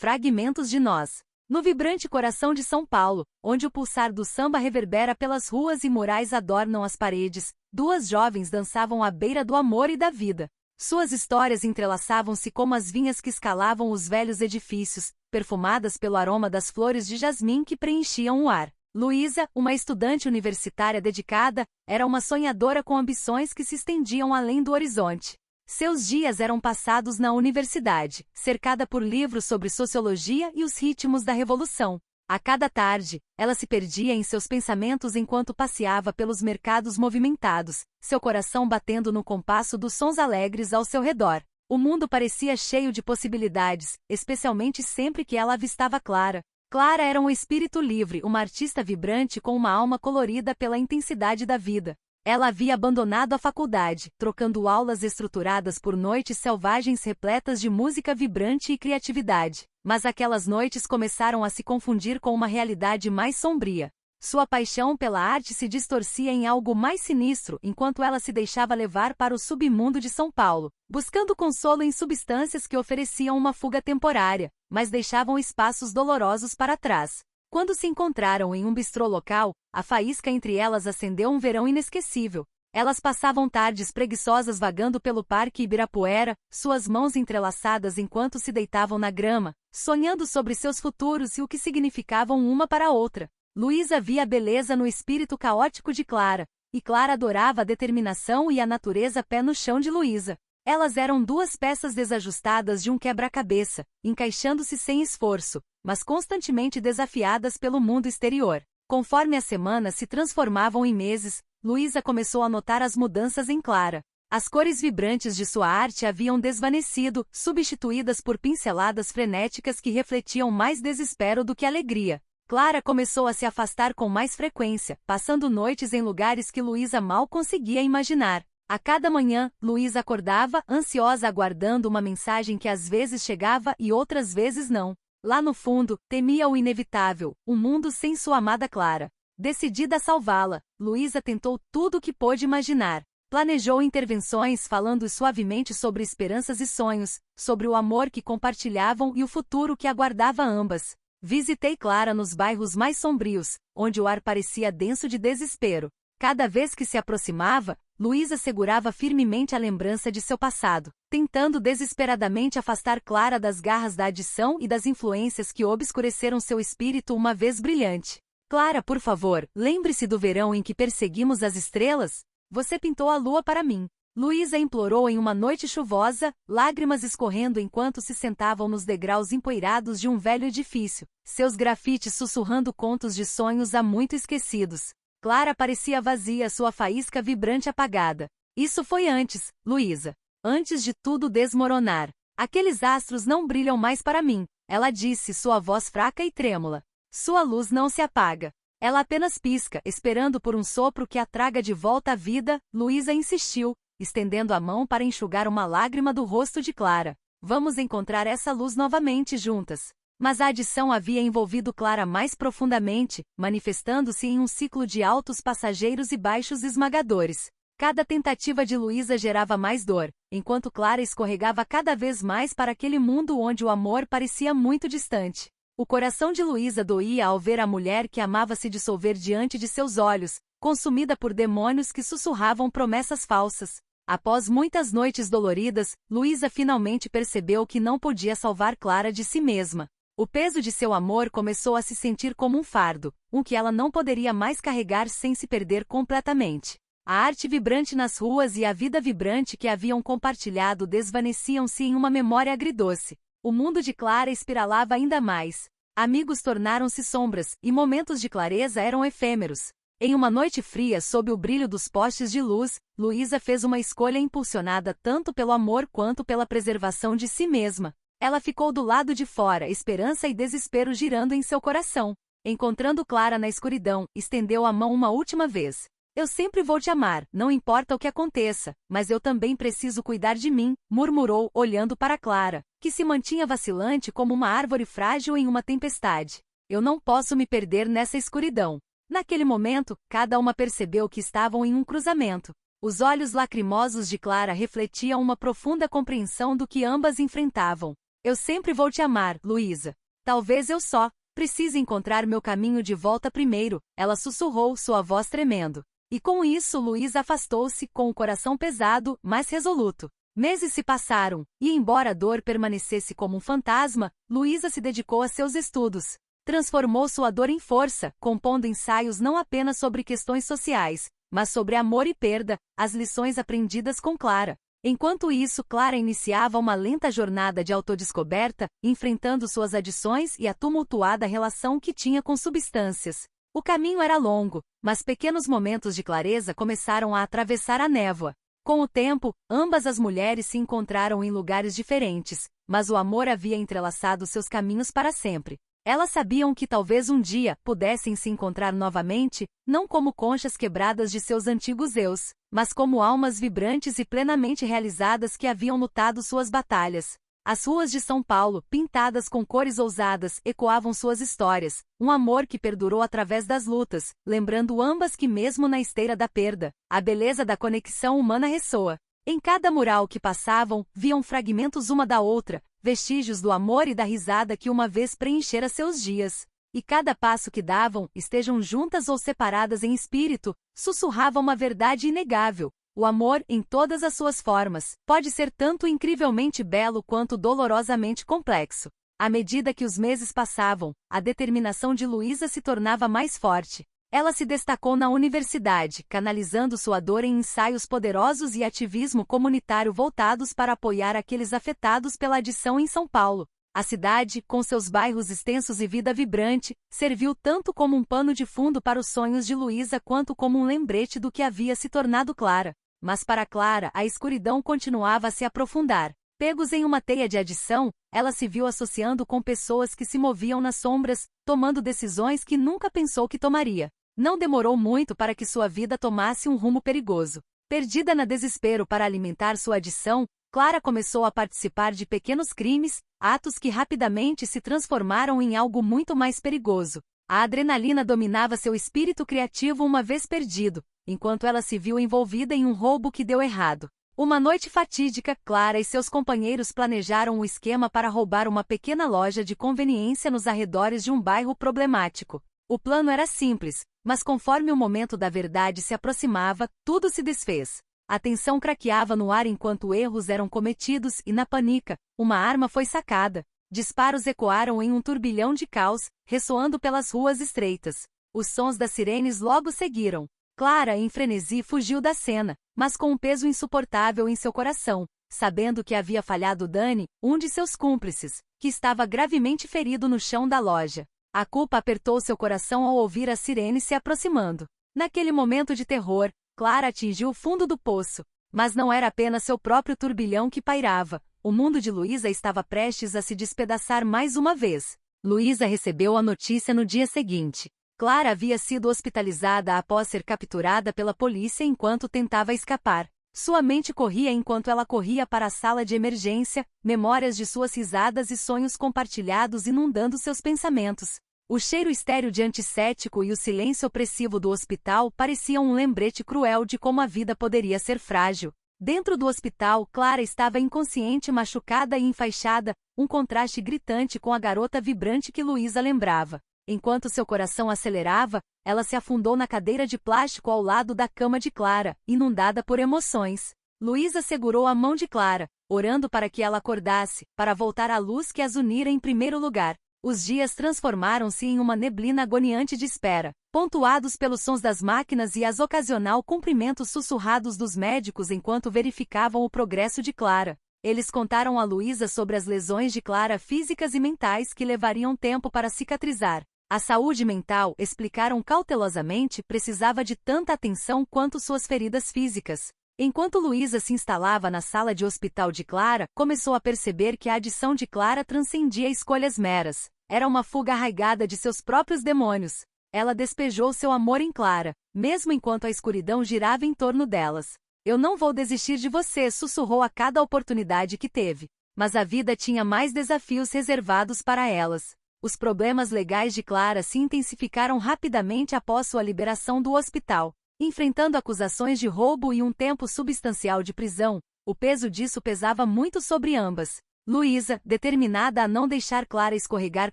Fragmentos de Nós. No vibrante coração de São Paulo, onde o pulsar do samba reverbera pelas ruas e murais adornam as paredes, duas jovens dançavam à beira do amor e da vida. Suas histórias entrelaçavam-se como as vinhas que escalavam os velhos edifícios, perfumadas pelo aroma das flores de jasmim que preenchiam o ar. Luísa, uma estudante universitária dedicada, era uma sonhadora com ambições que se estendiam além do horizonte. Seus dias eram passados na universidade, cercada por livros sobre sociologia e os ritmos da revolução. A cada tarde, ela se perdia em seus pensamentos enquanto passeava pelos mercados movimentados, seu coração batendo no compasso dos sons alegres ao seu redor. O mundo parecia cheio de possibilidades, especialmente sempre que ela avistava Clara. Clara era um espírito livre, uma artista vibrante com uma alma colorida pela intensidade da vida. Ela havia abandonado a faculdade, trocando aulas estruturadas por noites selvagens repletas de música vibrante e criatividade. Mas aquelas noites começaram a se confundir com uma realidade mais sombria. Sua paixão pela arte se distorcia em algo mais sinistro enquanto ela se deixava levar para o submundo de São Paulo, buscando consolo em substâncias que ofereciam uma fuga temporária, mas deixavam espaços dolorosos para trás. Quando se encontraram em um bistrô local, a faísca entre elas acendeu um verão inesquecível. Elas passavam tardes preguiçosas vagando pelo Parque Ibirapuera, suas mãos entrelaçadas enquanto se deitavam na grama, sonhando sobre seus futuros e o que significavam uma para a outra. Luísa via a beleza no espírito caótico de Clara, e Clara adorava a determinação e a natureza pé no chão de Luísa. Elas eram duas peças desajustadas de um quebra-cabeça, encaixando-se sem esforço, mas constantemente desafiadas pelo mundo exterior. Conforme as semanas se transformavam em meses, Luísa começou a notar as mudanças em Clara. As cores vibrantes de sua arte haviam desvanecido, substituídas por pinceladas frenéticas que refletiam mais desespero do que alegria. Clara começou a se afastar com mais frequência, passando noites em lugares que Luísa mal conseguia imaginar. A cada manhã, Luísa acordava, ansiosa aguardando uma mensagem que às vezes chegava e outras vezes não. Lá no fundo, temia o inevitável, um mundo sem sua amada Clara. Decidida a salvá-la, Luísa tentou tudo o que pôde imaginar. Planejou intervenções falando suavemente sobre esperanças e sonhos, sobre o amor que compartilhavam e o futuro que aguardava ambas. Visitei Clara nos bairros mais sombrios, onde o ar parecia denso de desespero. Cada vez que se aproximava, Luísa segurava firmemente a lembrança de seu passado, tentando desesperadamente afastar Clara das garras da adição e das influências que obscureceram seu espírito uma vez brilhante. Clara, por favor, lembre-se do verão em que perseguimos as estrelas? Você pintou a lua para mim. Luísa implorou em uma noite chuvosa, lágrimas escorrendo enquanto se sentavam nos degraus empoeirados de um velho edifício, seus grafites sussurrando contos de sonhos há muito esquecidos. Clara parecia vazia, sua faísca vibrante apagada. Isso foi antes, Luísa. Antes de tudo desmoronar. Aqueles astros não brilham mais para mim, ela disse, sua voz fraca e trêmula. Sua luz não se apaga. Ela apenas pisca, esperando por um sopro que a traga de volta à vida. Luísa insistiu, estendendo a mão para enxugar uma lágrima do rosto de Clara. Vamos encontrar essa luz novamente juntas. Mas a adição havia envolvido Clara mais profundamente, manifestando-se em um ciclo de altos passageiros e baixos esmagadores. Cada tentativa de Luísa gerava mais dor, enquanto Clara escorregava cada vez mais para aquele mundo onde o amor parecia muito distante. O coração de Luísa doía ao ver a mulher que amava se dissolver diante de seus olhos, consumida por demônios que sussurravam promessas falsas. Após muitas noites doloridas, Luísa finalmente percebeu que não podia salvar Clara de si mesma. O peso de seu amor começou a se sentir como um fardo, um que ela não poderia mais carregar sem se perder completamente. A arte vibrante nas ruas e a vida vibrante que haviam compartilhado desvaneciam-se em uma memória agridoce. O mundo de Clara espiralava ainda mais. Amigos tornaram-se sombras, e momentos de clareza eram efêmeros. Em uma noite fria sob o brilho dos postes de luz, Luísa fez uma escolha impulsionada tanto pelo amor quanto pela preservação de si mesma. Ela ficou do lado de fora, esperança e desespero girando em seu coração. Encontrando Clara na escuridão, estendeu a mão uma última vez. Eu sempre vou te amar, não importa o que aconteça, mas eu também preciso cuidar de mim, murmurou, olhando para Clara, que se mantinha vacilante como uma árvore frágil em uma tempestade. Eu não posso me perder nessa escuridão. Naquele momento, cada uma percebeu que estavam em um cruzamento. Os olhos lacrimosos de Clara refletiam uma profunda compreensão do que ambas enfrentavam. Eu sempre vou te amar, Luísa. Talvez eu só precise encontrar meu caminho de volta primeiro, ela sussurrou, sua voz tremendo. E com isso Luísa afastou-se com o coração pesado, mas resoluto. Meses se passaram, e embora a dor permanecesse como um fantasma, Luísa se dedicou a seus estudos. Transformou sua dor em força, compondo ensaios não apenas sobre questões sociais, mas sobre amor e perda, as lições aprendidas com Clara. Enquanto isso, Clara iniciava uma lenta jornada de autodescoberta, enfrentando suas adições e a tumultuada relação que tinha com substâncias. O caminho era longo, mas pequenos momentos de clareza começaram a atravessar a névoa. Com o tempo, ambas as mulheres se encontraram em lugares diferentes, mas o amor havia entrelaçado seus caminhos para sempre. Elas sabiam que talvez um dia pudessem se encontrar novamente, não como conchas quebradas de seus antigos eus, mas como almas vibrantes e plenamente realizadas que haviam lutado suas batalhas. As ruas de São Paulo, pintadas com cores ousadas, ecoavam suas histórias, um amor que perdurou através das lutas, lembrando ambas que mesmo na esteira da perda, a beleza da conexão humana ressoa. Em cada mural que passavam, viam fragmentos uma da outra, vestígios do amor e da risada que uma vez preenchera seus dias. E cada passo que davam, estejam juntas ou separadas em espírito, sussurrava uma verdade inegável. O amor, em todas as suas formas, pode ser tanto incrivelmente belo quanto dolorosamente complexo. À medida que os meses passavam, a determinação de Luísa se tornava mais forte. Ela se destacou na universidade, canalizando sua dor em ensaios poderosos e ativismo comunitário voltados para apoiar aqueles afetados pela adição em São Paulo. A cidade, com seus bairros extensos e vida vibrante, serviu tanto como um pano de fundo para os sonhos de Luísa quanto como um lembrete do que havia se tornado Clara. Mas para Clara, a escuridão continuava a se aprofundar. Pegos em uma teia de adição, ela se viu associando com pessoas que se moviam nas sombras, tomando decisões que nunca pensou que tomaria. Não demorou muito para que sua vida tomasse um rumo perigoso. Perdida na desespero para alimentar sua adição, Clara começou a participar de pequenos crimes, atos que rapidamente se transformaram em algo muito mais perigoso. A adrenalina dominava seu espírito criativo uma vez perdido, enquanto ela se viu envolvida em um roubo que deu errado. Uma noite fatídica, Clara e seus companheiros planejaram um esquema para roubar uma pequena loja de conveniência nos arredores de um bairro problemático. O plano era simples, mas conforme o momento da verdade se aproximava, tudo se desfez. A tensão craqueava no ar enquanto erros eram cometidos e, na panica, uma arma foi sacada. Disparos ecoaram em um turbilhão de caos, ressoando pelas ruas estreitas. Os sons das sirenes logo seguiram. Clara, em frenesi, fugiu da cena, mas com um peso insuportável em seu coração, sabendo que havia falhado Dani, um de seus cúmplices, que estava gravemente ferido no chão da loja. A culpa apertou seu coração ao ouvir a sirene se aproximando. Naquele momento de terror, Clara atingiu o fundo do poço. Mas não era apenas seu próprio turbilhão que pairava. O mundo de Luísa estava prestes a se despedaçar mais uma vez. Luísa recebeu a notícia no dia seguinte. Clara havia sido hospitalizada após ser capturada pela polícia enquanto tentava escapar. Sua mente corria enquanto ela corria para a sala de emergência, memórias de suas risadas e sonhos compartilhados inundando seus pensamentos. O cheiro estéril de antisséptico e o silêncio opressivo do hospital pareciam um lembrete cruel de como a vida poderia ser frágil. Dentro do hospital, Clara estava inconsciente, machucada e enfaixada, um contraste gritante com a garota vibrante que Luísa lembrava. Enquanto seu coração acelerava, ela se afundou na cadeira de plástico ao lado da cama de Clara, inundada por emoções. Luísa segurou a mão de Clara, orando para que ela acordasse, para voltar à luz que as unira em primeiro lugar. Os dias transformaram-se em uma neblina agoniante de espera, pontuados pelos sons das máquinas e as ocasional cumprimentos sussurrados dos médicos enquanto verificavam o progresso de Clara. Eles contaram a Luísa sobre as lesões de Clara físicas e mentais que levariam tempo para cicatrizar. A saúde mental, explicaram cautelosamente, precisava de tanta atenção quanto suas feridas físicas. Enquanto Luísa se instalava na sala de hospital de Clara, começou a perceber que a adição de Clara transcendia escolhas meras. Era uma fuga arraigada de seus próprios demônios. Ela despejou seu amor em Clara, mesmo enquanto a escuridão girava em torno delas. Eu não vou desistir de você, sussurrou a cada oportunidade que teve. Mas a vida tinha mais desafios reservados para elas. Os problemas legais de Clara se intensificaram rapidamente após sua liberação do hospital. Enfrentando acusações de roubo e um tempo substancial de prisão, o peso disso pesava muito sobre ambas. Luísa, determinada a não deixar Clara escorregar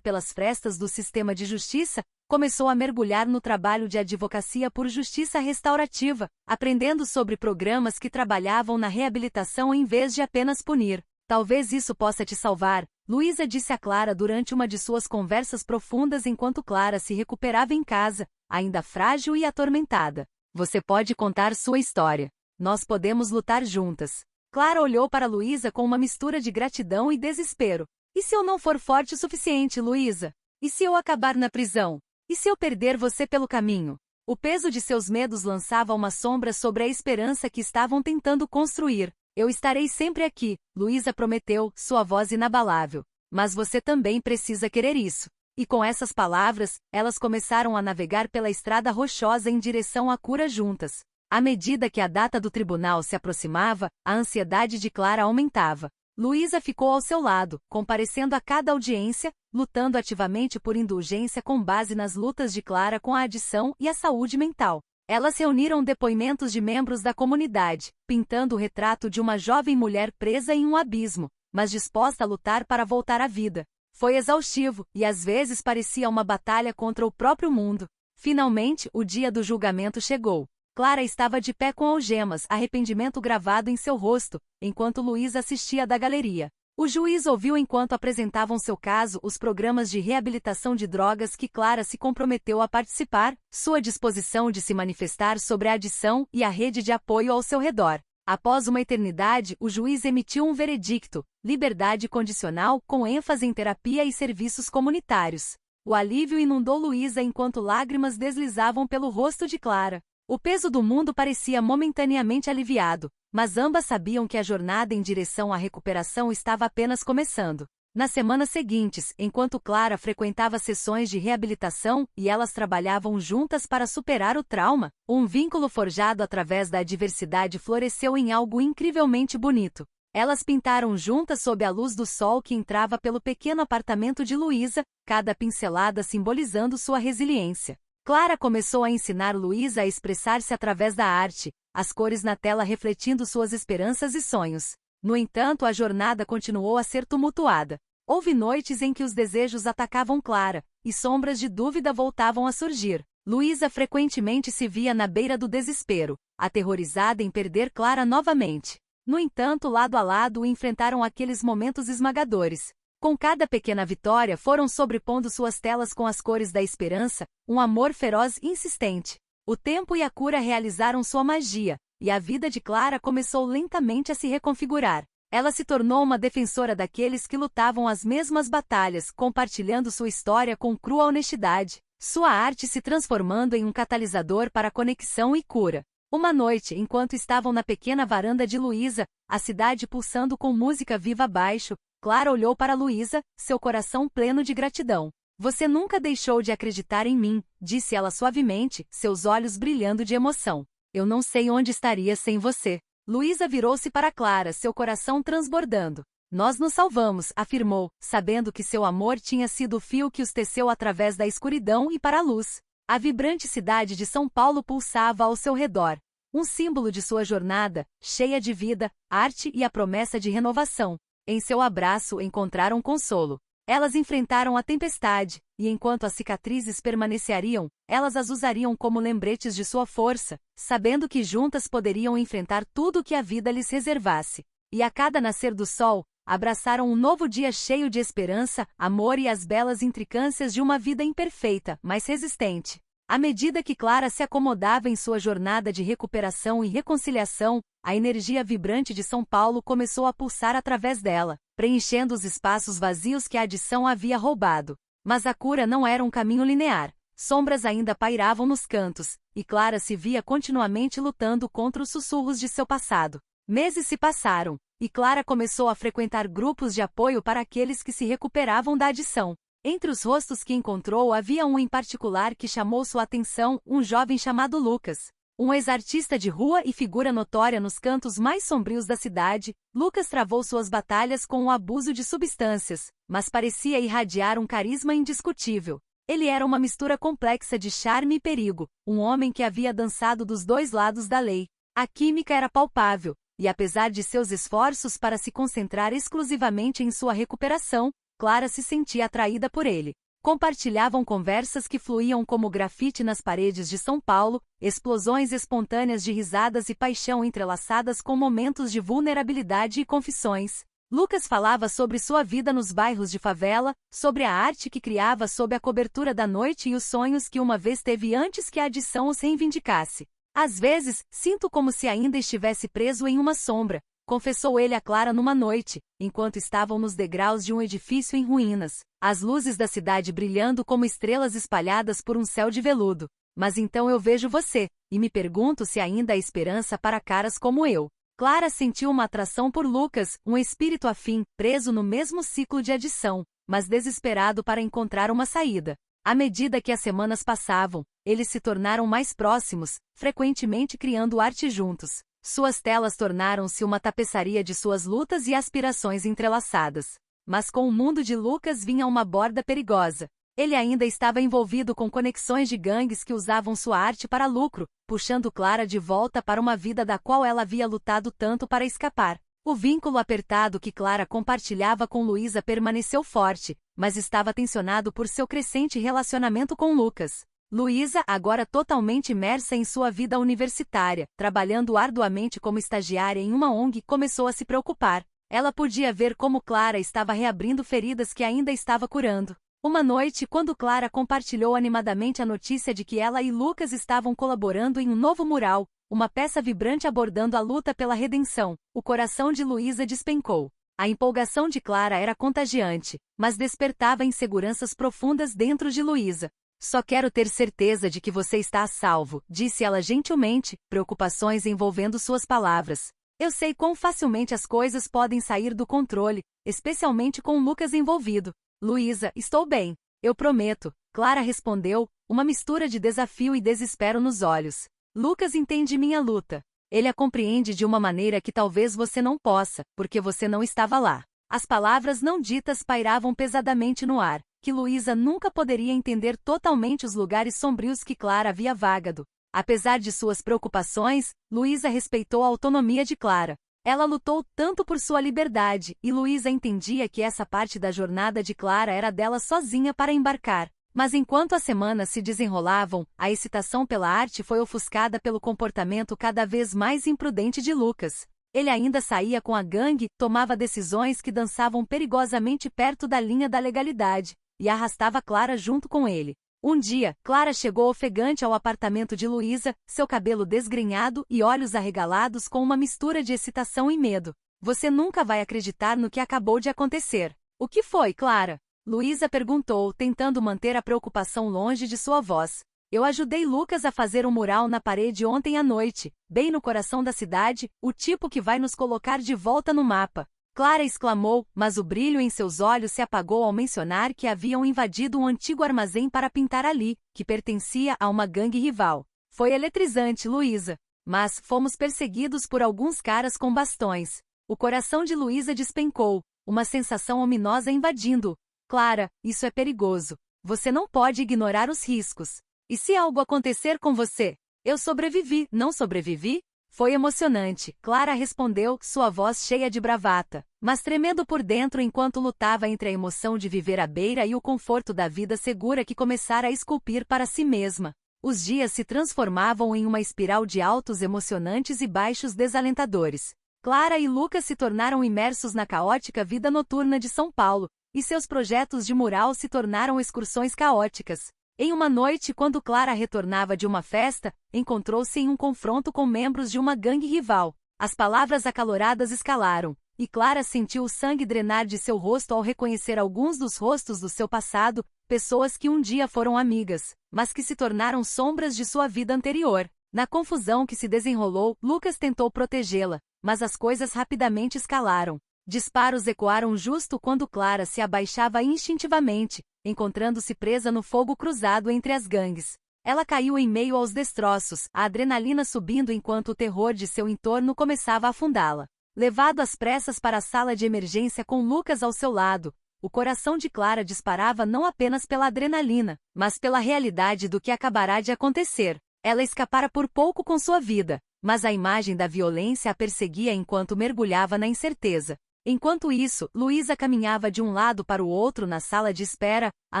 pelas frestas do sistema de justiça, começou a mergulhar no trabalho de advocacia por justiça restaurativa, aprendendo sobre programas que trabalhavam na reabilitação em vez de apenas punir. Talvez isso possa te salvar, Luísa disse a Clara durante uma de suas conversas profundas enquanto Clara se recuperava em casa, ainda frágil e atormentada. Você pode contar sua história. Nós podemos lutar juntas. Clara olhou para Luísa com uma mistura de gratidão e desespero. E se eu não for forte o suficiente, Luísa? E se eu acabar na prisão? E se eu perder você pelo caminho? O peso de seus medos lançava uma sombra sobre a esperança que estavam tentando construir. Eu estarei sempre aqui, Luísa prometeu, sua voz inabalável. Mas você também precisa querer isso. E com essas palavras, elas começaram a navegar pela estrada rochosa em direção à cura juntas. À medida que a data do tribunal se aproximava, a ansiedade de Clara aumentava. Luísa ficou ao seu lado, comparecendo a cada audiência, lutando ativamente por indulgência com base nas lutas de Clara com a adição e a saúde mental. Elas reuniram depoimentos de membros da comunidade, pintando o retrato de uma jovem mulher presa em um abismo, mas disposta a lutar para voltar à vida. Foi exaustivo, e às vezes parecia uma batalha contra o próprio mundo. Finalmente, o dia do julgamento chegou. Clara estava de pé com algemas, arrependimento gravado em seu rosto, enquanto Luísa assistia da galeria. O juiz ouviu enquanto apresentavam seu caso os programas de reabilitação de drogas que Clara se comprometeu a participar, sua disposição de se manifestar sobre a adição e a rede de apoio ao seu redor. Após uma eternidade, o juiz emitiu um veredicto: liberdade condicional, com ênfase em terapia e serviços comunitários. O alívio inundou Luísa enquanto lágrimas deslizavam pelo rosto de Clara. O peso do mundo parecia momentaneamente aliviado, mas ambas sabiam que a jornada em direção à recuperação estava apenas começando. Nas semanas seguintes, enquanto Clara frequentava sessões de reabilitação e elas trabalhavam juntas para superar o trauma, um vínculo forjado através da adversidade floresceu em algo incrivelmente bonito. Elas pintaram juntas sob a luz do sol que entrava pelo pequeno apartamento de Luísa, cada pincelada simbolizando sua resiliência. Clara começou a ensinar Luísa a expressar-se através da arte, as cores na tela refletindo suas esperanças e sonhos. No entanto, a jornada continuou a ser tumultuada. Houve noites em que os desejos atacavam Clara, e sombras de dúvida voltavam a surgir. Luísa frequentemente se via na beira do desespero, aterrorizada em perder Clara novamente. No entanto, lado a lado enfrentaram aqueles momentos esmagadores. Com cada pequena vitória foram sobrepondo suas telas com as cores da esperança, um amor feroz e insistente. O tempo e a cura realizaram sua magia, e a vida de Clara começou lentamente a se reconfigurar. Ela se tornou uma defensora daqueles que lutavam as mesmas batalhas, compartilhando sua história com crua honestidade, sua arte se transformando em um catalisador para conexão e cura. Uma noite, enquanto estavam na pequena varanda de Luísa, a cidade pulsando com música viva abaixo, Clara olhou para Luísa, seu coração pleno de gratidão. Você nunca deixou de acreditar em mim, disse ela suavemente, seus olhos brilhando de emoção. Eu não sei onde estaria sem você. Luísa virou-se para Clara, seu coração transbordando. Nós nos salvamos, afirmou, sabendo que seu amor tinha sido o fio que os teceu através da escuridão e para a luz. A vibrante cidade de São Paulo pulsava ao seu redor. Um símbolo de sua jornada, cheia de vida, arte e a promessa de renovação. Em seu abraço encontraram consolo. Elas enfrentaram a tempestade, e enquanto as cicatrizes permaneceriam, elas as usariam como lembretes de sua força, sabendo que juntas poderiam enfrentar tudo o que a vida lhes reservasse. E a cada nascer do sol, abraçaram um novo dia cheio de esperança, amor e as belas intricâncias de uma vida imperfeita, mas resistente. À medida que Clara se acomodava em sua jornada de recuperação e reconciliação, a energia vibrante de São Paulo começou a pulsar através dela, preenchendo os espaços vazios que a adição havia roubado. Mas a cura não era um caminho linear. Sombras ainda pairavam nos cantos, e Clara se via continuamente lutando contra os sussurros de seu passado. Meses se passaram, e Clara começou a frequentar grupos de apoio para aqueles que se recuperavam da adição. Entre os rostos que encontrou havia um em particular que chamou sua atenção, um jovem chamado Lucas. Um ex-artista de rua e figura notória nos cantos mais sombrios da cidade, Lucas travou suas batalhas com o abuso de substâncias, mas parecia irradiar um carisma indiscutível. Ele era uma mistura complexa de charme e perigo, um homem que havia dançado dos dois lados da lei. A química era palpável, e apesar de seus esforços para se concentrar exclusivamente em sua recuperação, Clara se sentia atraída por ele. Compartilhavam conversas que fluíam como grafite nas paredes de São Paulo, explosões espontâneas de risadas e paixão entrelaçadas com momentos de vulnerabilidade e confissões. Lucas falava sobre sua vida nos bairros de favela, sobre a arte que criava sob a cobertura da noite e os sonhos que uma vez teve antes que a adição os reivindicasse. Às vezes, sinto como se ainda estivesse preso em uma sombra, confessou ele a Clara numa noite, enquanto estavam nos degraus de um edifício em ruínas, as luzes da cidade brilhando como estrelas espalhadas por um céu de veludo. Mas então eu vejo você, e me pergunto se ainda há esperança para caras como eu. Clara sentiu uma atração por Lucas, um espírito afim, preso no mesmo ciclo de adição, mas desesperado para encontrar uma saída. À medida que as semanas passavam, eles se tornaram mais próximos, frequentemente criando arte juntos. Suas telas tornaram-se uma tapeçaria de suas lutas e aspirações entrelaçadas. Mas com o mundo de Lucas vinha uma borda perigosa. Ele ainda estava envolvido com conexões de gangues que usavam sua arte para lucro, puxando Clara de volta para uma vida da qual ela havia lutado tanto para escapar. O vínculo apertado que Clara compartilhava com Luísa permaneceu forte, mas estava tensionado por seu crescente relacionamento com Lucas. Luísa, agora totalmente imersa em sua vida universitária, trabalhando arduamente como estagiária em uma ONG, começou a se preocupar. Ela podia ver como Clara estava reabrindo feridas que ainda estava curando. Uma noite, quando Clara compartilhou animadamente a notícia de que ela e Lucas estavam colaborando em um novo mural, uma peça vibrante abordando a luta pela redenção, o coração de Luísa despencou. A empolgação de Clara era contagiante, mas despertava inseguranças profundas dentro de Luísa. Só quero ter certeza de que você está a salvo, disse ela gentilmente, preocupações envolvendo suas palavras. Eu sei quão facilmente as coisas podem sair do controle, especialmente com Lucas envolvido. Luísa, estou bem. Eu prometo, Clara respondeu, uma mistura de desafio e desespero nos olhos. Lucas entende minha luta. Ele a compreende de uma maneira que talvez você não possa, porque você não estava lá. As palavras não ditas pairavam pesadamente no ar, que Luísa nunca poderia entender totalmente os lugares sombrios que Clara havia vagado. Apesar de suas preocupações, Luísa respeitou a autonomia de Clara. Ela lutou tanto por sua liberdade, e Luísa entendia que essa parte da jornada de Clara era dela sozinha para embarcar. Mas enquanto as semanas se desenrolavam, a excitação pela arte foi ofuscada pelo comportamento cada vez mais imprudente de Lucas. Ele ainda saía com a gangue, tomava decisões que dançavam perigosamente perto da linha da legalidade, e arrastava Clara junto com ele. Um dia, Clara chegou ofegante ao apartamento de Luísa, seu cabelo desgrenhado e olhos arregalados com uma mistura de excitação e medo. Você nunca vai acreditar no que acabou de acontecer. O que foi, Clara? Luísa perguntou, tentando manter a preocupação longe de sua voz. Eu ajudei Lucas a fazer um mural na parede ontem à noite, bem no coração da cidade, o tipo que vai nos colocar de volta no mapa. Clara exclamou, mas o brilho em seus olhos se apagou ao mencionar que haviam invadido um antigo armazém para pintar ali, que pertencia a uma gangue rival. Foi eletrizante, Luísa. Mas fomos perseguidos por alguns caras com bastões. O coração de Luísa despencou, uma sensação ominosa invadindo-o. Clara, isso é perigoso. Você não pode ignorar os riscos. E se algo acontecer com você? Eu sobrevivi, não sobrevivi? Foi emocionante, Clara respondeu, sua voz cheia de bravata, mas tremendo por dentro enquanto lutava entre a emoção de viver à beira e o conforto da vida segura que começara a esculpir para si mesma. Os dias se transformavam em uma espiral de altos emocionantes e baixos desalentadores. Clara e Lucas se tornaram imersos na caótica vida noturna de São Paulo, e seus projetos de mural se tornaram excursões caóticas. Em uma noite, quando Clara retornava de uma festa, encontrou-se em um confronto com membros de uma gangue rival. As palavras acaloradas escalaram, e Clara sentiu o sangue drenar de seu rosto ao reconhecer alguns dos rostos do seu passado, pessoas que um dia foram amigas, mas que se tornaram sombras de sua vida anterior. Na confusão que se desenrolou, Lucas tentou protegê-la, mas as coisas rapidamente escalaram. Disparos ecoaram justo quando Clara se abaixava instintivamente, encontrando-se presa no fogo cruzado entre as gangues. Ela caiu em meio aos destroços, a adrenalina subindo enquanto o terror de seu entorno começava a afundá-la. Levado às pressas para a sala de emergência com Lucas ao seu lado, o coração de Clara disparava não apenas pela adrenalina, mas pela realidade do que acabará de acontecer. Ela escapara por pouco com sua vida, mas a imagem da violência a perseguia enquanto mergulhava na incerteza. Enquanto isso, Luísa caminhava de um lado para o outro na sala de espera, a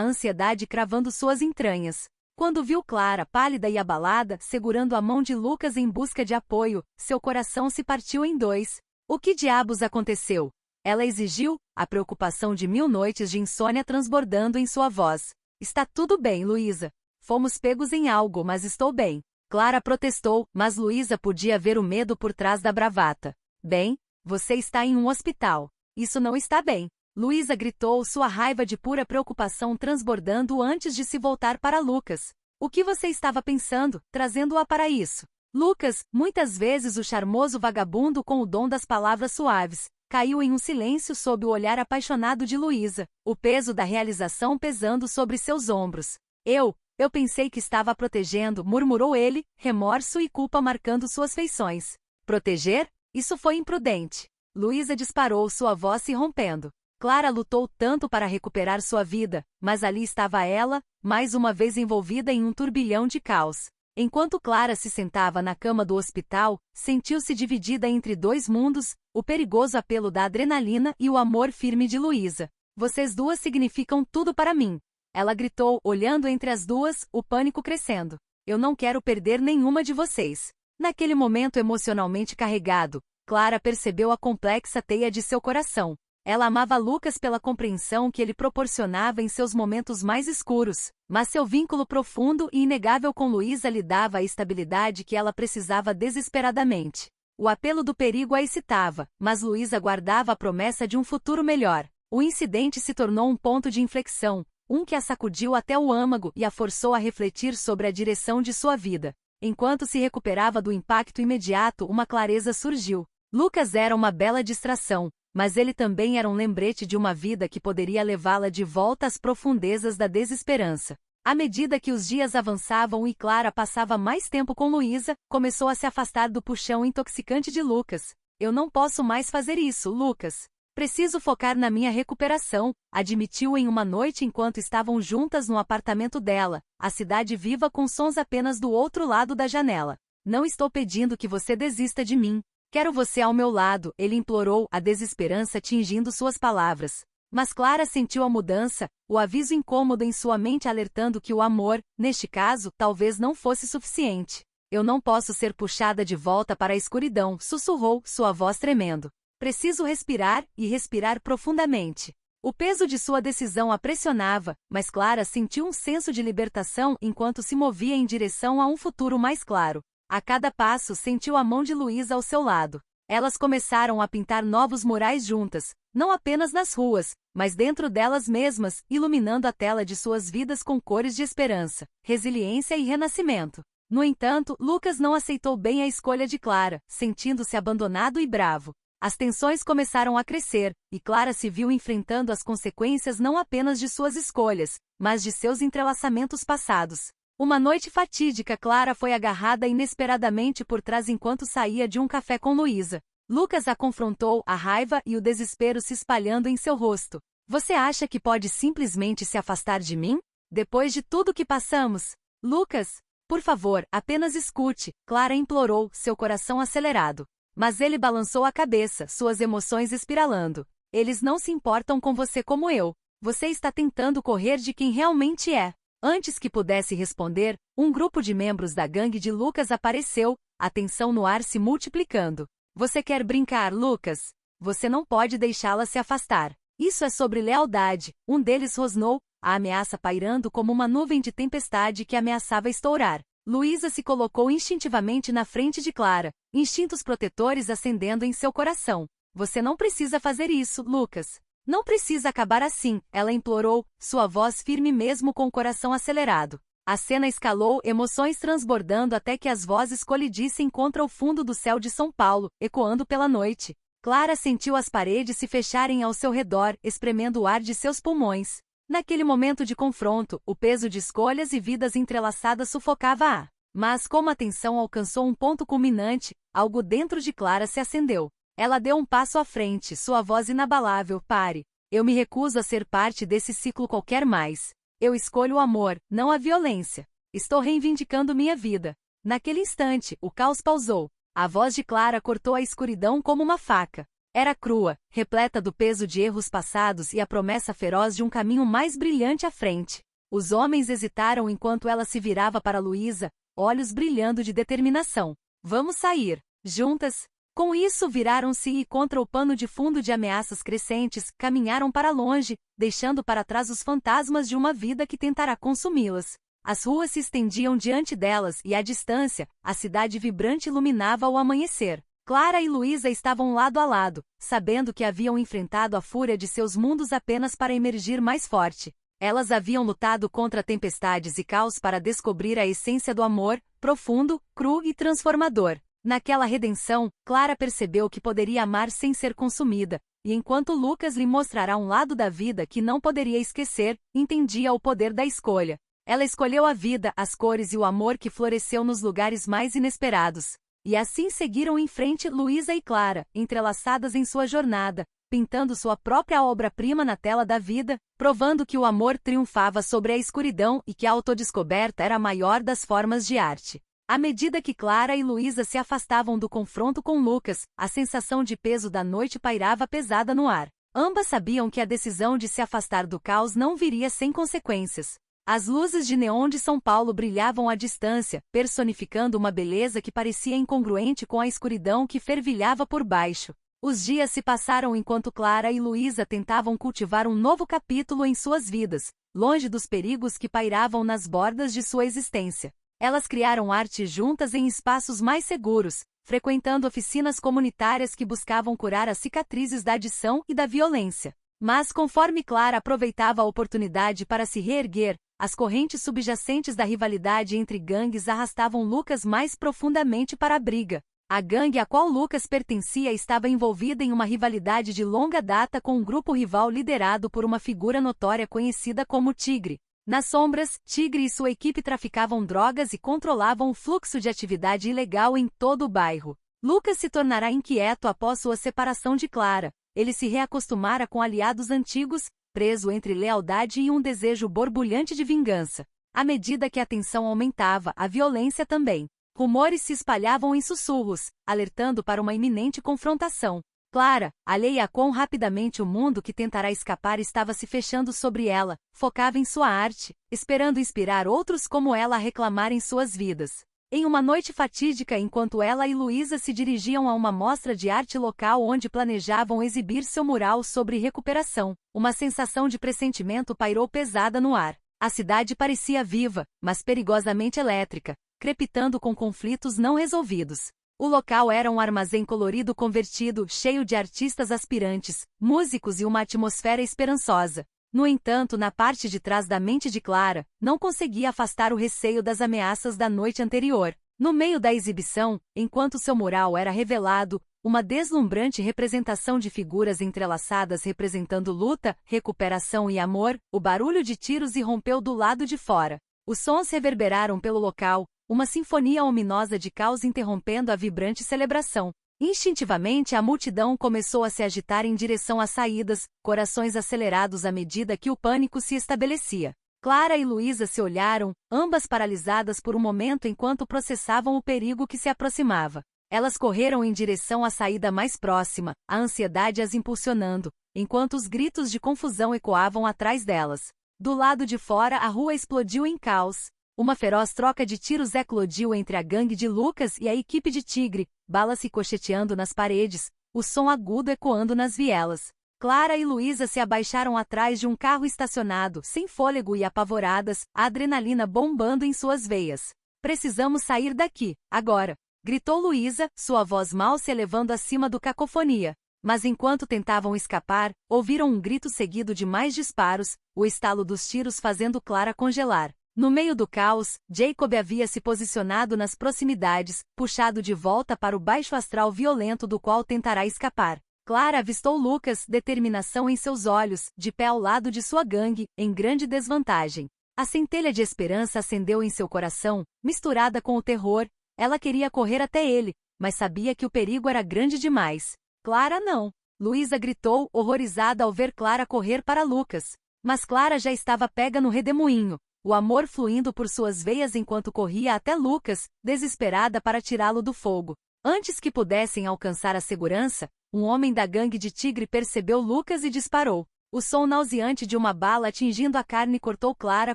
ansiedade cravando suas entranhas. Quando viu Clara, pálida e abalada, segurando a mão de Lucas em busca de apoio, seu coração se partiu em dois. O que diabos aconteceu? Ela exigiu, a preocupação de 1000 noites de insônia transbordando em sua voz. Está tudo bem, Luísa. Fomos pegos em algo, mas estou bem. Clara protestou, mas Luísa podia ver o medo por trás da bravata. Bem, você está em um hospital. Isso não está bem. Luísa gritou, sua raiva de pura preocupação transbordando antes de se voltar para Lucas. O que você estava pensando, trazendo-a para isso? Lucas, muitas vezes o charmoso vagabundo com o dom das palavras suaves, caiu em um silêncio sob o olhar apaixonado de Luísa, o peso da realização pesando sobre seus ombros. Eu pensei que estava a protegendo, murmurou ele, remorso e culpa marcando suas feições. Proteger? Isso foi imprudente. Luísa disparou, sua voz se rompendo. Clara lutou tanto para recuperar sua vida, mas ali estava ela, mais uma vez envolvida em um turbilhão de caos. Enquanto Clara se sentava na cama do hospital, sentiu-se dividida entre dois mundos, o perigoso apelo da adrenalina e o amor firme de Luísa. Vocês duas significam tudo para mim. Ela gritou, olhando entre as duas, o pânico crescendo. Eu não quero perder nenhuma de vocês. Naquele momento emocionalmente carregado, Clara percebeu a complexa teia de seu coração. Ela amava Lucas pela compreensão que ele proporcionava em seus momentos mais escuros, mas seu vínculo profundo e inegável com Luísa lhe dava a estabilidade que ela precisava desesperadamente. O apelo do perigo a excitava, mas Luísa guardava a promessa de um futuro melhor. O incidente se tornou um ponto de inflexão, um que a sacudiu até o âmago e a forçou a refletir sobre a direção de sua vida. Enquanto se recuperava do impacto imediato, uma clareza surgiu. Lucas era uma bela distração, mas ele também era um lembrete de uma vida que poderia levá-la de volta às profundezas da desesperança. À medida que os dias avançavam e Clara passava mais tempo com Luísa, começou a se afastar do puxão intoxicante de Lucas. Eu não posso mais fazer isso, Lucas. Preciso focar na minha recuperação, admitiu em uma noite enquanto estavam juntas no apartamento dela, a cidade viva com sons apenas do outro lado da janela. Não estou pedindo que você desista de mim. Quero você ao meu lado, ele implorou, a desesperança tingindo suas palavras. Mas Clara sentiu a mudança, o aviso incômodo em sua mente alertando que o amor, neste caso, talvez não fosse suficiente. Eu não posso ser puxada de volta para a escuridão, sussurrou, sua voz tremendo. Preciso respirar, e respirar profundamente. O peso de sua decisão a pressionava, mas Clara sentiu um senso de libertação enquanto se movia em direção a um futuro mais claro. A cada passo sentiu a mão de Luísa ao seu lado. Elas começaram a pintar novos murais juntas, não apenas nas ruas, mas dentro delas mesmas, iluminando a tela de suas vidas com cores de esperança, resiliência e renascimento. No entanto, Lucas não aceitou bem a escolha de Clara, sentindo-se abandonado e bravo. As tensões começaram a crescer, e Clara se viu enfrentando as consequências não apenas de suas escolhas, mas de seus entrelaçamentos passados. Uma noite fatídica, Clara foi agarrada inesperadamente por trás enquanto saía de um café com Luísa. Lucas a confrontou, a raiva e o desespero se espalhando em seu rosto. Você acha que pode simplesmente se afastar de mim? Depois de tudo que passamos? Lucas, por favor, apenas escute, Clara implorou, seu coração acelerado. Mas ele balançou a cabeça, suas emoções espiralando. Eles não se importam com você como eu. Você está tentando correr de quem realmente é. Antes que pudesse responder, um grupo de membros da gangue de Lucas apareceu, a tensão no ar se multiplicando. Você quer brincar, Lucas? Você não pode deixá-la se afastar. Isso é sobre lealdade, um deles rosnou, a ameaça pairando como uma nuvem de tempestade que ameaçava estourar. Luísa se colocou instintivamente na frente de Clara, instintos protetores acendendo em seu coração. Você não precisa fazer isso, Lucas. Não precisa acabar assim, ela implorou, sua voz firme mesmo com o coração acelerado. A cena escalou, emoções transbordando até que as vozes colidissem contra o fundo do céu de São Paulo, ecoando pela noite. Clara sentiu as paredes se fecharem ao seu redor, espremendo o ar de seus pulmões. Naquele momento de confronto, o peso de escolhas e vidas entrelaçadas sufocava-a. Mas como a tensão alcançou um ponto culminante, algo dentro de Clara se acendeu. Ela deu um passo à frente, sua voz inabalável, pare. Eu me recuso a ser parte desse ciclo qualquer mais. Eu escolho o amor, não a violência. Estou reivindicando minha vida. Naquele instante, o caos pausou. A voz de Clara cortou a escuridão como uma faca. Era crua, repleta do peso de erros passados e a promessa feroz de um caminho mais brilhante à frente. Os homens hesitaram enquanto ela se virava para Luísa, olhos brilhando de determinação. Vamos sair. Juntas. Com isso viraram-se e, contra o pano de fundo de ameaças crescentes, caminharam para longe, deixando para trás os fantasmas de uma vida que tentará consumi-las. As ruas se estendiam diante delas e, à distância, a cidade vibrante iluminava o amanhecer. Clara e Luísa estavam lado a lado, sabendo que haviam enfrentado a fúria de seus mundos apenas para emergir mais forte. Elas haviam lutado contra tempestades e caos para descobrir a essência do amor, profundo, cru e transformador. Naquela redenção, Clara percebeu que poderia amar sem ser consumida, e enquanto Lucas lhe mostrará um lado da vida que não poderia esquecer, entendia o poder da escolha. Ela escolheu a vida, as cores e o amor que floresceu nos lugares mais inesperados. E assim seguiram em frente Luísa e Clara, entrelaçadas em sua jornada, pintando sua própria obra-prima na tela da vida, provando que o amor triunfava sobre a escuridão e que a autodescoberta era a maior das formas de arte. À medida que Clara e Luísa se afastavam do confronto com Lucas, a sensação de peso da noite pairava pesada no ar. Ambas sabiam que a decisão de se afastar do caos não viria sem consequências. As luzes de neon de São Paulo brilhavam à distância, personificando uma beleza que parecia incongruente com a escuridão que fervilhava por baixo. Os dias se passaram enquanto Clara e Luísa tentavam cultivar um novo capítulo em suas vidas, longe dos perigos que pairavam nas bordas de sua existência. Elas criaram arte juntas em espaços mais seguros, frequentando oficinas comunitárias que buscavam curar as cicatrizes da adição e da violência. Mas conforme Clara aproveitava a oportunidade para se reerguer, as correntes subjacentes da rivalidade entre gangues arrastavam Lucas mais profundamente para a briga. A gangue a qual Lucas pertencia estava envolvida em uma rivalidade de longa data com um grupo rival liderado por uma figura notória conhecida como Tigre. Nas sombras, Tigre e sua equipe traficavam drogas e controlavam o fluxo de atividade ilegal em todo o bairro. Lucas se tornará inquieto após sua separação de Clara. Ele se reacostumara com aliados antigos, preso entre lealdade e um desejo borbulhante de vingança. À medida que a tensão aumentava, a violência também. Rumores se espalhavam em sussurros, alertando para uma iminente confrontação. Clara, alheia a quão rapidamente o mundo que tentará escapar estava se fechando sobre ela, focava em sua arte, esperando inspirar outros como ela a reclamarem suas vidas. Em uma noite fatídica enquanto ela e Luísa se dirigiam a uma mostra de arte local onde planejavam exibir seu mural sobre recuperação, uma sensação de pressentimento pairou pesada no ar. A cidade parecia viva, mas perigosamente elétrica, crepitando com conflitos não resolvidos. O local era um armazém colorido convertido, cheio de artistas aspirantes, músicos e uma atmosfera esperançosa. No entanto, na parte de trás da mente de Clara, não conseguia afastar o receio das ameaças da noite anterior. No meio da exibição, enquanto seu mural era revelado, uma deslumbrante representação de figuras entrelaçadas representando luta, recuperação e amor, o barulho de tiros irrompeu do lado de fora. Os sons reverberaram pelo local, uma sinfonia ominosa de caos interrompendo a vibrante celebração. Instintivamente a multidão começou a se agitar em direção às saídas, corações acelerados à medida que o pânico se estabelecia. Clara e Luísa se olharam, ambas paralisadas por um momento enquanto processavam o perigo que se aproximava. Elas correram em direção à saída mais próxima, a ansiedade as impulsionando, enquanto os gritos de confusão ecoavam atrás delas. Do lado de fora a rua explodiu em caos. Uma feroz troca de tiros eclodiu entre a gangue de Lucas e a equipe de Tigre, balas ricocheteando nas paredes, o som agudo ecoando nas vielas. Clara e Luísa se abaixaram atrás de um carro estacionado, sem fôlego e apavoradas, a adrenalina bombando em suas veias. "Precisamos sair daqui, agora!" gritou Luísa, sua voz mal se elevando acima do cacofonia. Mas enquanto tentavam escapar, ouviram um grito seguido de mais disparos, o estalo dos tiros fazendo Clara congelar. No meio do caos, Jacob havia se posicionado nas proximidades, puxado de volta para o baixo astral violento do qual tentará escapar. Clara avistou Lucas, determinação em seus olhos, de pé ao lado de sua gangue, em grande desvantagem. A centelha de esperança acendeu em seu coração, misturada com o terror. Ela queria correr até ele, mas sabia que o perigo era grande demais. Clara não. Luísa gritou, horrorizada ao ver Clara correr para Lucas. Mas Clara já estava pega no redemoinho, o amor fluindo por suas veias enquanto corria até Lucas, desesperada para tirá-lo do fogo. Antes que pudessem alcançar a segurança, um homem da gangue de Tigre percebeu Lucas e disparou. O som nauseante de uma bala atingindo a carne cortou Clara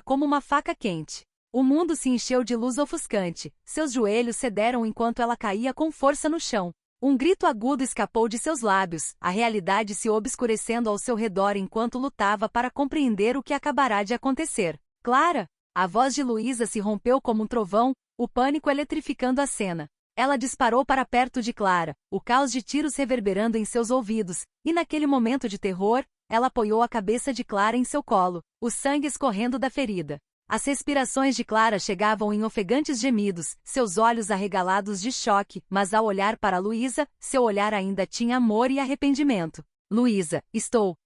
como uma faca quente. O mundo se encheu de luz ofuscante, seus joelhos cederam enquanto ela caía com força no chão. Um grito agudo escapou de seus lábios, a realidade se obscurecendo ao seu redor enquanto lutava para compreender o que acabará de acontecer. Clara! A voz de Luísa se rompeu como um trovão, o pânico eletrificando a cena. Ela disparou para perto de Clara, o caos de tiros reverberando em seus ouvidos, e naquele momento de terror, ela apoiou a cabeça de Clara em seu colo, o sangue escorrendo da ferida. As respirações de Clara chegavam em ofegantes gemidos, seus olhos arregalados de choque, mas ao olhar para Luísa, seu olhar ainda tinha amor e arrependimento. Luísa,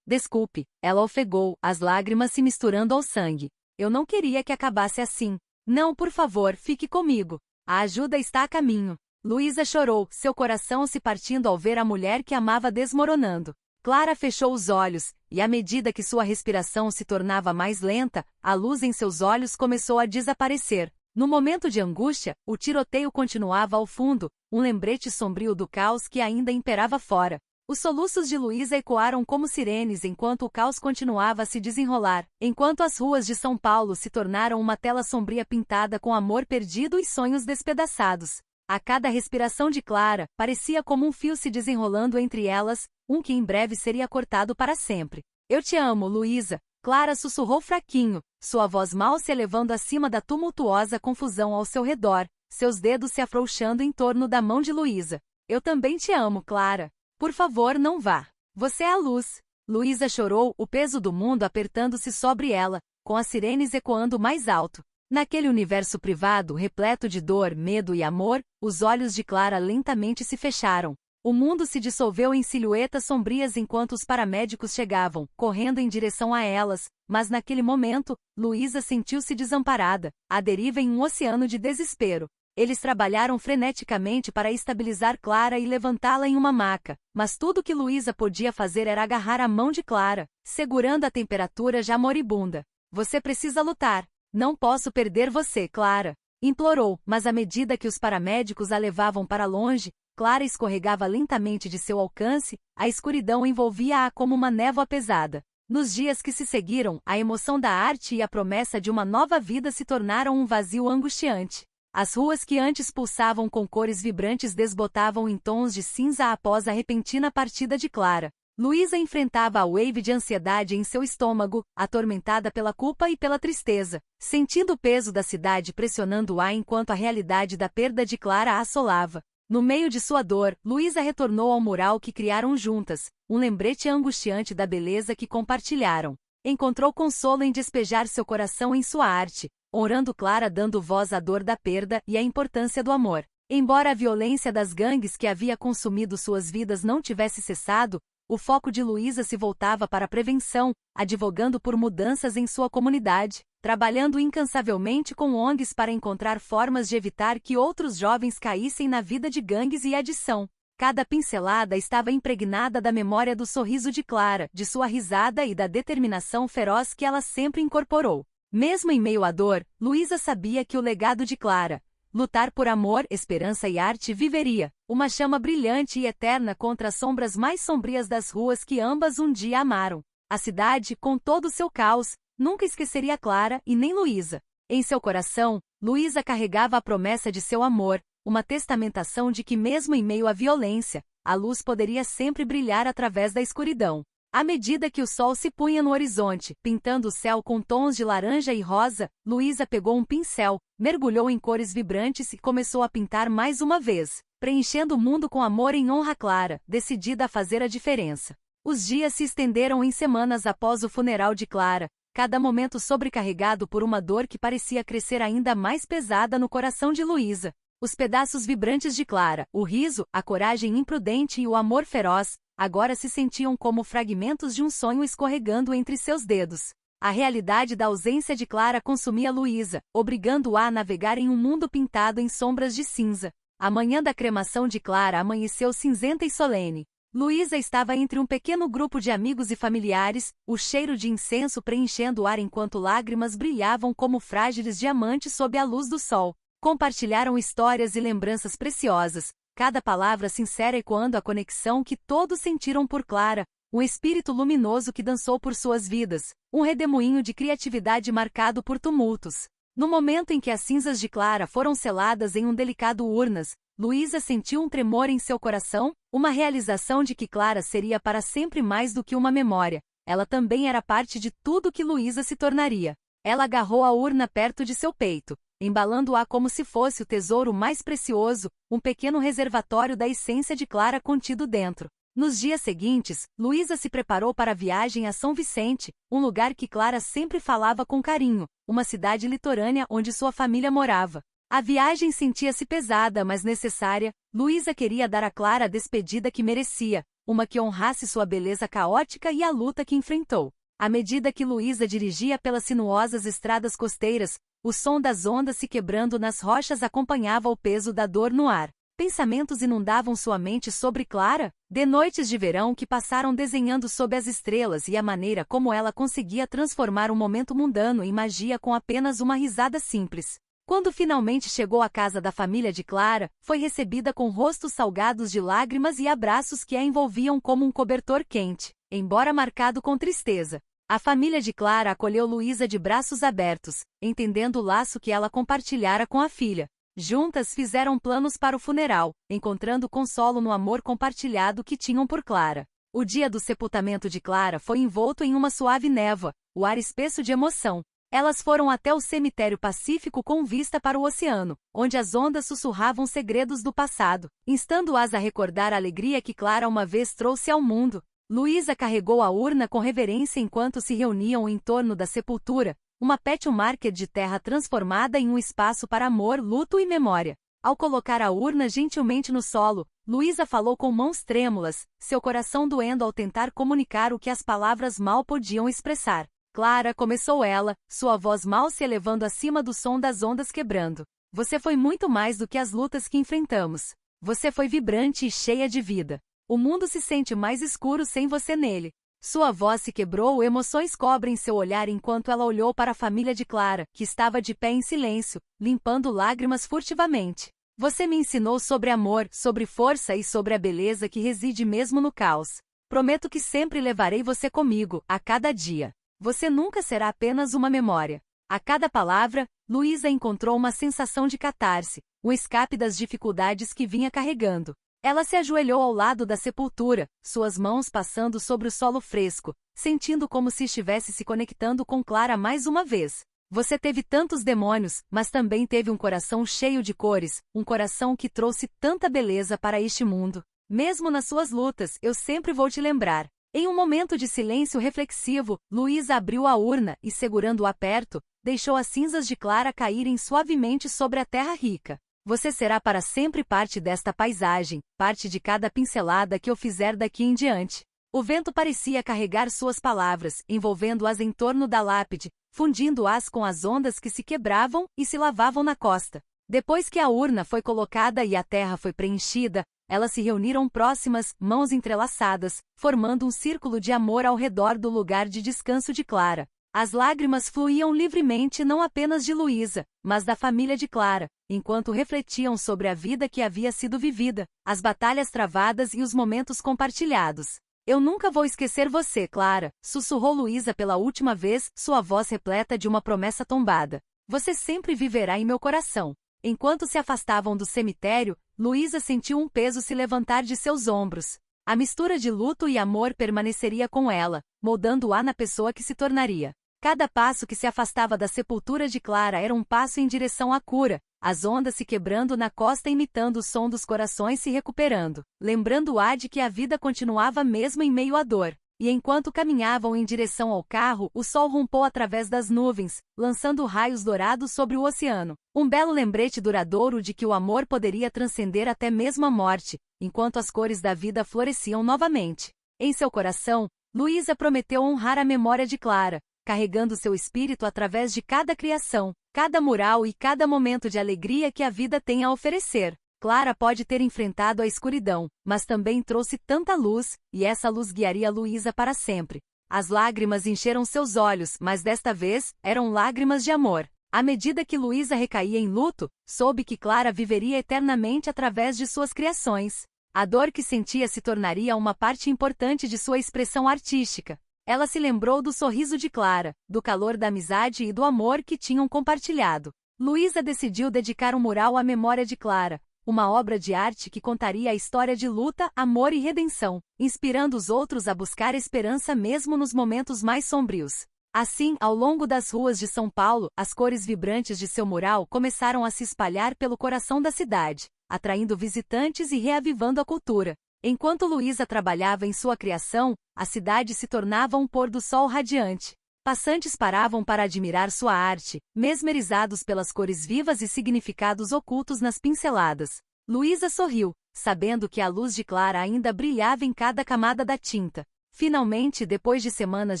desculpe, ela ofegou, as lágrimas se misturando ao sangue. Eu não queria que acabasse assim. Não, por favor, fique comigo. A ajuda está a caminho. Luísa chorou, seu coração se partindo ao ver a mulher que amava desmoronando. Clara fechou os olhos, e à medida que sua respiração se tornava mais lenta, a luz em seus olhos começou a desaparecer. No momento de angústia, o tiroteio continuava ao fundo, um lembrete sombrio do caos que ainda imperava fora. Os soluços de Luísa ecoaram como sirenes enquanto o caos continuava a se desenrolar, enquanto as ruas de São Paulo se tornaram uma tela sombria pintada com amor perdido e sonhos despedaçados. A cada respiração de Clara, parecia como um fio se desenrolando entre elas, um que em breve seria cortado para sempre. Eu te amo, Luísa, Clara sussurrou fraquinho, sua voz mal se elevando acima da tumultuosa confusão ao seu redor, seus dedos se afrouxando em torno da mão de Luísa. Eu também te amo, Clara. Por favor, não vá. Você é a luz. Luísa chorou, o peso do mundo apertando-se sobre ela, com as sirenes ecoando mais alto. Naquele universo privado repleto de dor, medo e amor, os olhos de Clara lentamente se fecharam. O mundo se dissolveu em silhuetas sombrias enquanto os paramédicos chegavam, correndo em direção a elas, mas naquele momento, Luísa sentiu-se desamparada, à deriva em um oceano de desespero. Eles trabalharam freneticamente para estabilizar Clara e levantá-la em uma maca, mas tudo que Luísa podia fazer era agarrar a mão de Clara, segurando a temperatura já moribunda. Você precisa lutar. Não posso perder você, Clara. Implorou, mas à medida que os paramédicos a levavam para longe, Clara escorregava lentamente de seu alcance, a escuridão envolvia-a como uma névoa pesada. Nos dias que se seguiram, a emoção da arte e a promessa de uma nova vida se tornaram um vazio angustiante. As ruas que antes pulsavam com cores vibrantes desbotavam em tons de cinza após a repentina partida de Clara. Luísa enfrentava a wave de ansiedade em seu estômago, atormentada pela culpa e pela tristeza, sentindo o peso da cidade pressionando-a enquanto a realidade da perda de Clara a assolava. No meio de sua dor, Luísa retornou ao mural que criaram juntas, um lembrete angustiante da beleza que compartilharam. Encontrou consolo em despejar seu coração em sua arte, honrando Clara dando voz à dor da perda e à importância do amor. Embora a violência das gangues que havia consumido suas vidas não tivesse cessado, o foco de Luísa se voltava para a prevenção, advogando por mudanças em sua comunidade, trabalhando incansavelmente com ONGs para encontrar formas de evitar que outros jovens caíssem na vida de gangues e adição. Cada pincelada estava impregnada da memória do sorriso de Clara, de sua risada e da determinação feroz que ela sempre incorporou. Mesmo em meio à dor, Luísa sabia que o legado de Clara, lutar por amor, esperança e arte, viveria, uma chama brilhante e eterna contra as sombras mais sombrias das ruas que ambas um dia amaram. A cidade, com todo o seu caos, nunca esqueceria Clara e nem Luísa. Em seu coração, Luísa carregava a promessa de seu amor, uma testamentação de que mesmo em meio à violência, a luz poderia sempre brilhar através da escuridão. À medida que o sol se punha no horizonte, pintando o céu com tons de laranja e rosa, Luísa pegou um pincel, mergulhou em cores vibrantes e começou a pintar mais uma vez, preenchendo o mundo com amor em honra a Clara, decidida a fazer a diferença. Os dias se estenderam em semanas após o funeral de Clara, cada momento sobrecarregado por uma dor que parecia crescer ainda mais pesada no coração de Luísa. Os pedaços vibrantes de Clara, o riso, a coragem imprudente e o amor feroz, agora se sentiam como fragmentos de um sonho escorregando entre seus dedos. A realidade da ausência de Clara consumia Luísa, obrigando-a a navegar em um mundo pintado em sombras de cinza. A manhã da cremação de Clara amanheceu cinzenta e solene. Luísa estava entre um pequeno grupo de amigos e familiares, o cheiro de incenso preenchendo o ar enquanto lágrimas brilhavam como frágeis diamantes sob a luz do sol. Compartilharam histórias e lembranças preciosas, cada palavra sincera ecoando a conexão que todos sentiram por Clara, um espírito luminoso que dançou por suas vidas, um redemoinho de criatividade marcado por tumultos. No momento em que as cinzas de Clara foram seladas em um delicado urnas, Luísa sentiu um tremor em seu coração, uma realização de que Clara seria para sempre mais do que uma memória. Ela também era parte de tudo que Luísa se tornaria. Ela agarrou a urna perto de seu peito, embalando-a como se fosse o tesouro mais precioso, um pequeno reservatório da essência de Clara contido dentro. Nos dias seguintes, Luísa se preparou para a viagem a São Vicente, um lugar que Clara sempre falava com carinho, uma cidade litorânea onde sua família morava. A viagem sentia-se pesada, mas necessária. Luísa queria dar a Clara a despedida que merecia, uma que honrasse sua beleza caótica e a luta que enfrentou. À medida que Luísa dirigia pelas sinuosas estradas costeiras, o som das ondas se quebrando nas rochas acompanhava o peso da dor no ar. Pensamentos inundavam sua mente sobre Clara, de noites de verão que passaram desenhando sob as estrelas e a maneira como ela conseguia transformar um momento mundano em magia com apenas uma risada simples. Quando finalmente chegou à casa da família de Clara, foi recebida com rostos salgados de lágrimas e abraços que a envolviam como um cobertor quente, embora marcado com tristeza. A família de Clara acolheu Luísa de braços abertos, entendendo o laço que ela compartilhara com a filha. Juntas fizeram planos para o funeral, encontrando consolo no amor compartilhado que tinham por Clara. O dia do sepultamento de Clara foi envolto em uma suave névoa, o ar espesso de emoção. Elas foram até o cemitério pacífico com vista para o oceano, onde as ondas sussurravam segredos do passado, instando-as a recordar a alegria que Clara uma vez trouxe ao mundo. Luísa carregou a urna com reverência enquanto se reuniam em torno da sepultura, uma pet marker de terra transformada em um espaço para amor, luto e memória. Ao colocar a urna gentilmente no solo, Luísa falou com mãos trêmulas, seu coração doendo ao tentar comunicar o que as palavras mal podiam expressar. Clara, começou ela, sua voz mal se elevando acima do som das ondas quebrando. Você foi muito mais do que as lutas que enfrentamos. Você foi vibrante e cheia de vida. O mundo se sente mais escuro sem você nele. Sua voz se quebrou, emoções cobrem seu olhar enquanto ela olhou para a família de Clara, que estava de pé em silêncio, limpando lágrimas furtivamente. Você me ensinou sobre amor, sobre força e sobre a beleza que reside mesmo no caos. Prometo que sempre levarei você comigo, a cada dia. Você nunca será apenas uma memória. A cada palavra, Luísa encontrou uma sensação de catarse, um escape das dificuldades que vinha carregando. Ela se ajoelhou ao lado da sepultura, suas mãos passando sobre o solo fresco, sentindo como se estivesse se conectando com Clara mais uma vez. Você teve tantos demônios, mas também teve um coração cheio de cores, um coração que trouxe tanta beleza para este mundo. Mesmo nas suas lutas, eu sempre vou te lembrar. Em um momento de silêncio reflexivo, Luísa abriu a urna e, segurando-a perto, deixou as cinzas de Clara caírem suavemente sobre a terra rica. Você será para sempre parte desta paisagem, parte de cada pincelada que eu fizer daqui em diante. O vento parecia carregar suas palavras, envolvendo-as em torno da lápide, fundindo-as com as ondas que se quebravam e se lavavam na costa. Depois que a urna foi colocada e a terra foi preenchida, elas se reuniram próximas, mãos entrelaçadas, formando um círculo de amor ao redor do lugar de descanso de Clara. As lágrimas fluíam livremente não apenas de Luísa, mas da família de Clara, enquanto refletiam sobre a vida que havia sido vivida, as batalhas travadas e os momentos compartilhados. Eu nunca vou esquecer você, Clara, sussurrou Luísa pela última vez, sua voz repleta de uma promessa tombada. Você sempre viverá em meu coração. Enquanto se afastavam do cemitério, Luísa sentiu um peso se levantar de seus ombros. A mistura de luto e amor permaneceria com ela, moldando-a na pessoa que se tornaria. Cada passo que se afastava da sepultura de Clara era um passo em direção à cura, as ondas se quebrando na costa imitando o som dos corações se recuperando, lembrando-a de que a vida continuava mesmo em meio à dor. E enquanto caminhavam em direção ao carro, o sol rompou através das nuvens, lançando raios dourados sobre o oceano. Um belo lembrete duradouro de que o amor poderia transcender até mesmo a morte, enquanto as cores da vida floresciam novamente. Em seu coração, Luísa prometeu honrar a memória de Clara, carregando seu espírito através de cada criação, cada mural e cada momento de alegria que a vida tem a oferecer. Clara pode ter enfrentado a escuridão, mas também trouxe tanta luz, e essa luz guiaria Luísa para sempre. As lágrimas encheram seus olhos, mas desta vez, eram lágrimas de amor. À medida que Luísa recaía em luto, soube que Clara viveria eternamente através de suas criações. A dor que sentia se tornaria uma parte importante de sua expressão artística. Ela se lembrou do sorriso de Clara, do calor da amizade e do amor que tinham compartilhado. Luísa decidiu dedicar um mural à memória de Clara, uma obra de arte que contaria a história de luta, amor e redenção, inspirando os outros a buscar esperança mesmo nos momentos mais sombrios. Assim, ao longo das ruas de São Paulo, as cores vibrantes de seu mural começaram a se espalhar pelo coração da cidade, atraindo visitantes e reavivando a cultura. Enquanto Luísa trabalhava em sua criação, a cidade se tornava um pôr do sol radiante. Passantes paravam para admirar sua arte, mesmerizados pelas cores vivas e significados ocultos nas pinceladas. Luísa sorriu, sabendo que a luz de Clara ainda brilhava em cada camada da tinta. Finalmente, depois de semanas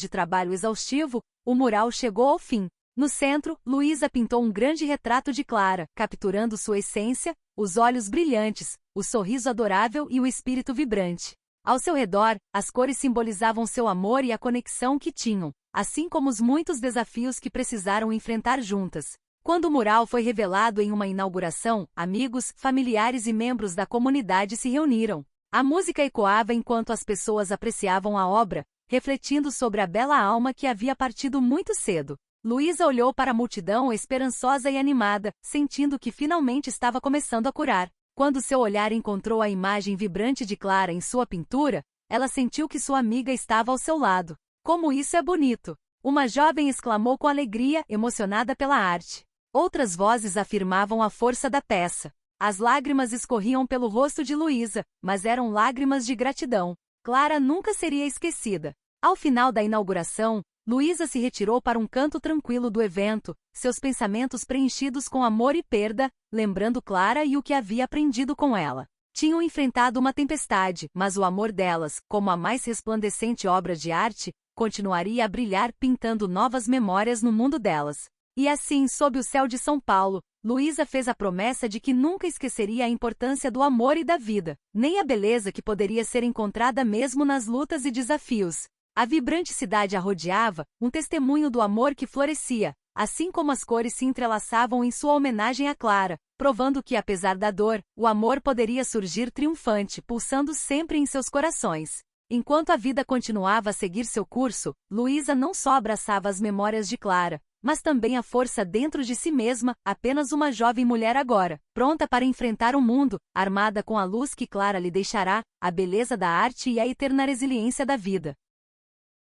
de trabalho exaustivo, o mural chegou ao fim. No centro, Luísa pintou um grande retrato de Clara, capturando sua essência, os olhos brilhantes, o sorriso adorável e o espírito vibrante. Ao seu redor, as cores simbolizavam seu amor e a conexão que tinham, assim como os muitos desafios que precisaram enfrentar juntas. Quando o mural foi revelado em uma inauguração, amigos, familiares e membros da comunidade se reuniram. A música ecoava enquanto as pessoas apreciavam a obra, refletindo sobre a bela alma que havia partido muito cedo. Luísa olhou para a multidão esperançosa e animada, sentindo que finalmente estava começando a curar. Quando seu olhar encontrou a imagem vibrante de Clara em sua pintura, ela sentiu que sua amiga estava ao seu lado. Como isso é bonito! Uma jovem exclamou com alegria, emocionada pela arte. Outras vozes afirmavam a força da peça. As lágrimas escorriam pelo rosto de Luísa, mas eram lágrimas de gratidão. Clara nunca seria esquecida. Ao final da inauguração, Luísa se retirou para um canto tranquilo do evento, seus pensamentos preenchidos com amor e perda, lembrando Clara e o que havia aprendido com ela. Tinham enfrentado uma tempestade, mas o amor delas, como a mais resplandecente obra de arte, continuaria a brilhar pintando novas memórias no mundo delas. E assim, sob o céu de São Paulo, Luísa fez a promessa de que nunca esqueceria a importância do amor e da vida, nem a beleza que poderia ser encontrada mesmo nas lutas e desafios. A vibrante cidade a rodeava, um testemunho do amor que florescia, assim como as cores se entrelaçavam em sua homenagem a Clara, provando que, apesar da dor, o amor poderia surgir triunfante, pulsando sempre em seus corações. Enquanto a vida continuava a seguir seu curso, Luísa não só abraçava as memórias de Clara, mas também a força dentro de si mesma, apenas uma jovem mulher agora, pronta para enfrentar o mundo, armada com a luz que Clara lhe deixará, a beleza da arte e a eterna resiliência da vida.